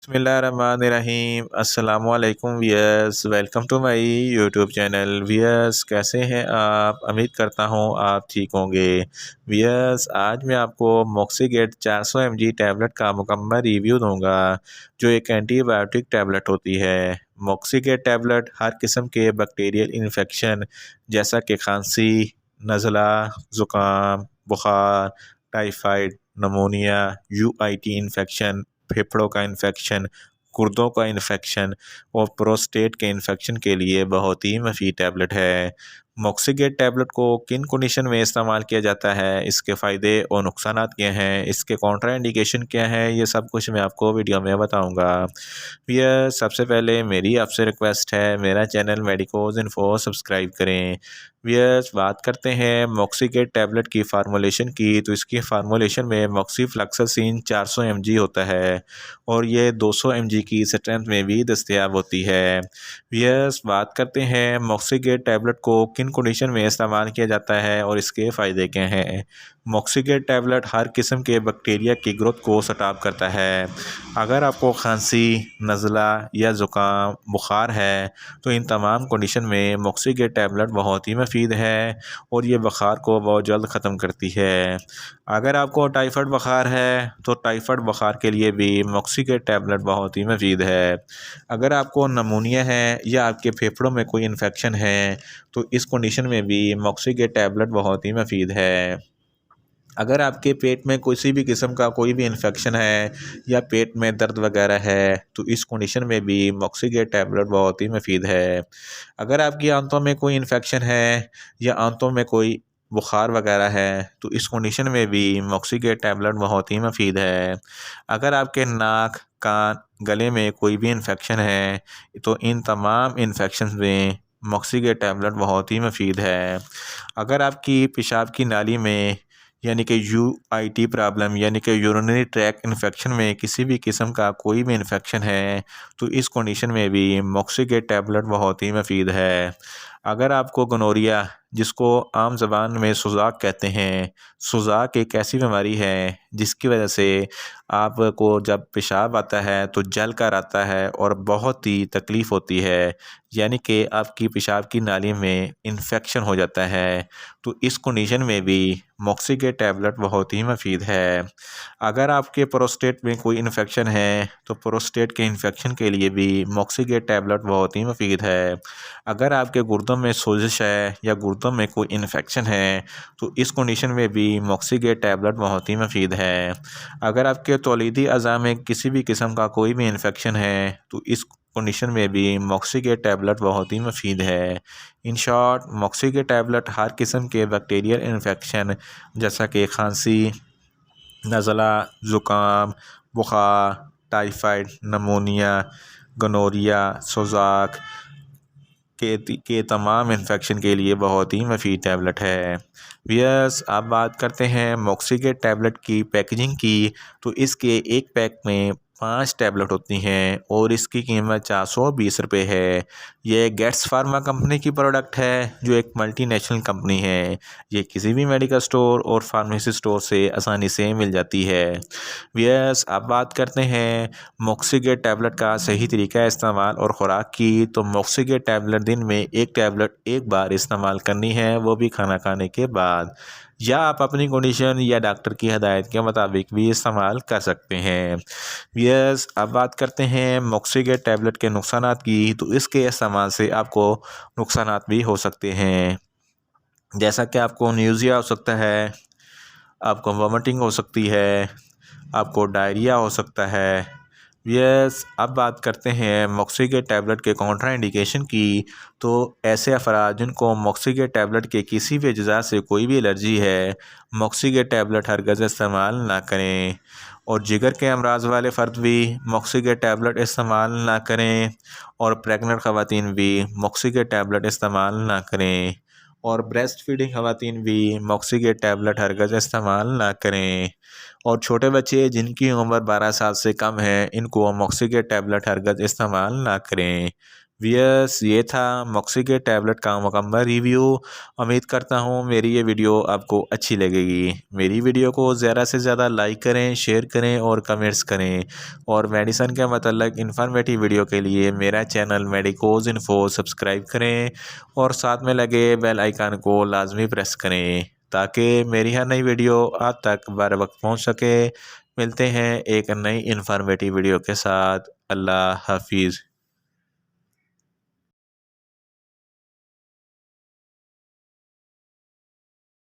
बिस्मिल्लाहिर्रहमानिर्रहीम अस्सलामुअलैकुम viewers, welcome to my YouTube channel. Viewers, कैसे हैं आप? उम्मीद करता हूँ आप ठीक होंगे। वियर्स, आज मैं आपको मॉक्सीगेट 400 mg टैबलेट का मुकम्मल रिव्यू दूंगा, जो एक एंटीबायोटिक टैबलेट होती है। मॉक्सीगेट टैबलेट हर किस्म के बैक्टीरियल इन्फेक्शन जैसा कि खांसी, नज़ला, ज़ुकाम, बुखार, टाइफाइड, नमोनिया, यूआईटी इन्फेक्शन, फेफड़ों का इन्फेक्शन, गुर्दों का इन्फेक्शन और प्रोस्टेट के इन्फेक्शन के लिए बहुत ही मफीद टैबलेट है। मॉक्सीगेट टैबलेट को किन कंडीशन में इस्तेमाल किया जाता है, इसके फ़ायदे और नुकसानात क्या हैं, इसके कॉन्ट्रा इंडिकेशन क्या है, ये सब कुछ मैं आपको वीडियो में बताऊंगा। भैया, सबसे पहले मेरी आपसे रिक्वेस्ट है, मेरा चैनल मेडिकोज इन्फो सब्सक्राइब करें। भैया, बात करते हैं मॉक्सीगेट टैबलेट की फार्मूलेशन की, तो इसकी फार्मूलेशन में मॉक्सीफ्लैक्सासिन 400 mg होता है और ये 200 mg की स्ट्रेंथ में भी दस्तयाब होती है। यस, बात करते हैं मॉक्सीगेट टैबलेट को किन कंडीशन में इस्तेमाल किया जाता है और इसके फ़ायदे क्या हैं। मॉक्सीगेट टैबलेट हर किस्म के बैक्टीरिया की ग्रोथ को स्टॉप करता है। अगर आपको खांसी, नज़ला या ज़ुकाम, बुखार है, तो इन तमाम कंडीशन में मॉक्सीगेट टैबलेट बहुत ही मुफीद है और ये बुखार को बहुत जल्द ख़त्म करती है। अगर आपको टाइफाइड बुखार है, तो टाइफाइड बुखार के लिए भी मॉक्सीगेट टैबलेट बहुत ही मुफीद है। अगर आपको नमूनिया है या आपके फेफड़ों में कोई इन्फेक्शन है, तो इस कंडीशन में भी मॉक्सीगेट टैबलेट बहुत ही मुफीद है। अगर आपके पेट में किसी भी किस्म का कोई भी इन्फेक्शन है या पेट में दर्द वगैरह है, तो इस कंडीशन में भी मॉक्सीगेट टैबलेट बहुत ही मुफीद है। अगर आपकी आंतों में कोई इन्फेक्शन है या आंतों में कोई बुखार वगैरह है, तो इस कंडीशन में भी मॉक्सीगेट टैबलेट बहुत ही मुफीद है। अगर आपके नाक, कान, गले में कोई भी इन्फेक्शन है, तो इन तमाम इन्फेक्शन में मॉक्सीगेट टैबलेट बहुत ही मुफीद है। अगर आपकी पेशाब की नाली में यानी कि यूआईटी प्रॉब्लम यानी कि यूरिनरी ट्रैक इन्फेक्शन में किसी भी किस्म का कोई भी इन्फेक्शन है, तो इस कंडीशन में भी मॉक्सीगेट टैबलेट बहुत ही मुफीद है। अगर आपको गोनोरिया, जिसको आम ज़बान में सुजाक कहते हैं, सुजाक एक ऐसी बीमारी है जिसकी वजह से आपको जब पेशाब आता है तो जल कर आता है और बहुत ही तकलीफ़ होती है, यानी कि आपकी पेशाब की नाली में इन्फेक्शन हो जाता है, तो इस कंडीशन में भी मॉक्सीगेट टैबलेट बहुत ही मुफीद है। अगर आपके प्रोस्टेट में कोई इन्फेक्शन है, तो प्रोस्टेट के इन्फेक्शन के लिए भी मॉक्सीगेट टैबलेट बहुत ही मुफीद है। अगर आपके गुर्दों में सोजिश है या गुर्दों में कोई इन्फेक्शन है, तो इस कंडीशन में भी मॉक्सीगेट टैबलेट बहुत ही मुफीद है। अगर आपके तौलीदी अज़ा में किसी भी किस्म का कोई भी इन्फेक्शन है, तो इस कंडीशन में भी मॉक्सीगेट टैबलेट बहुत ही मुफीद है। इन शॉर्ट, मॉक्सीगेट टैबलेट हर किस्म के बैक्टीरियल इन्फेक्शन जैसा कि खांसी, नज़ला, ज़ुकाम, बुखार, टाइफाइड, नमोनिया, गनोरिया, सोजाक के तमाम इन्फेक्शन के लिए बहुत ही मुफीद टैबलेट है। वियर्स, अब बात करते हैं मॉक्सीगेट टैबलेट की पैकेजिंग की, तो इसके एक पैक में 5 टैबलेट होती हैं और इसकी कीमत 420 रुपये है। ये गेट्स फार्मा कंपनी की प्रोडक्ट है, जो एक मल्टीनेशनल कंपनी है। ये किसी भी मेडिकल स्टोर और फार्मेसी स्टोर से आसानी से मिल जाती है। वियर्स, अब बात करते हैं मॉक्सीगेट टैबलेट का सही तरीका इस्तेमाल और ख़ुराक की, तो मॉक्सीगेट टैबलेट दिन में एक टैबलेट एक बार इस्तेमाल करनी है, वो भी खाना खाने के बाद, या आप अपनी कंडीशन या डॉक्टर की हदायत के मुताबिक भी इस्तेमाल कर सकते हैं। यस, अब बात करते हैं मॉक्सीगेट टैबलेट के नुकसानात की, तो इसके इस्तेमाल से आपको नुकसानात भी हो सकते हैं, जैसा कि आपको न्यूज़िया हो सकता है, आपको वॉमिटिंग हो सकती है, आपको डायरिया हो सकता है। यस, अब बात करते हैं मॉक्सीगेट टैबलेट के कॉन्ट्रा इंडिकेशन की, तो ऐसे अफराद जिनको मॉक्सीगेट टैबलेट के किसी भी अज्जा से कोई भी एलर्जी है, मॉक्सीगेट टैबलेट हरगज़ इस्तेमाल ना करें। और जिगर के अमराज वाले फ़र्द भी मॉक्सीगेट टैबलेट इस्तेमाल ना करें और प्रेग्नेंट ख़वातीन भी मॉक्सीगेट टैबलेट इस्तेमाल ना करें और ब्रेस्ट फीडिंग ख़वातीन भी मॉक्सीगेट टैबलेट हरगज़ इस्तेमाल ना करें। और छोटे बच्चे जिनकी उम्र 12 साल से कम है, इनको मॉक्सीगेट टैबलेट हरगज़ इस्तेमाल ना करें। वीएस ये था मॉक्सीगेट टैबलेट का मुकम्मल रिव्यू। उम्मीद करता हूँ मेरी ये वीडियो आपको अच्छी लगेगी। मेरी वीडियो को ज़्यादा से ज़्यादा लाइक करें, शेयर करें और कमेंट्स करें। और मेडिसन के मतलब इन्फॉर्मेटिव वीडियो के लिए मेरा चैनल मेडिकोज इन्फो सब्सक्राइब करें और साथ में लगे बेल आइकन को लाजमी प्रेस करें ताकि मेरी हर नई वीडियो आप तक बर वक्त पहुँच सके। मिलते हैं एक नई इन्फॉर्मेटिव वीडियो के साथ। अल्लाह हाफिज़।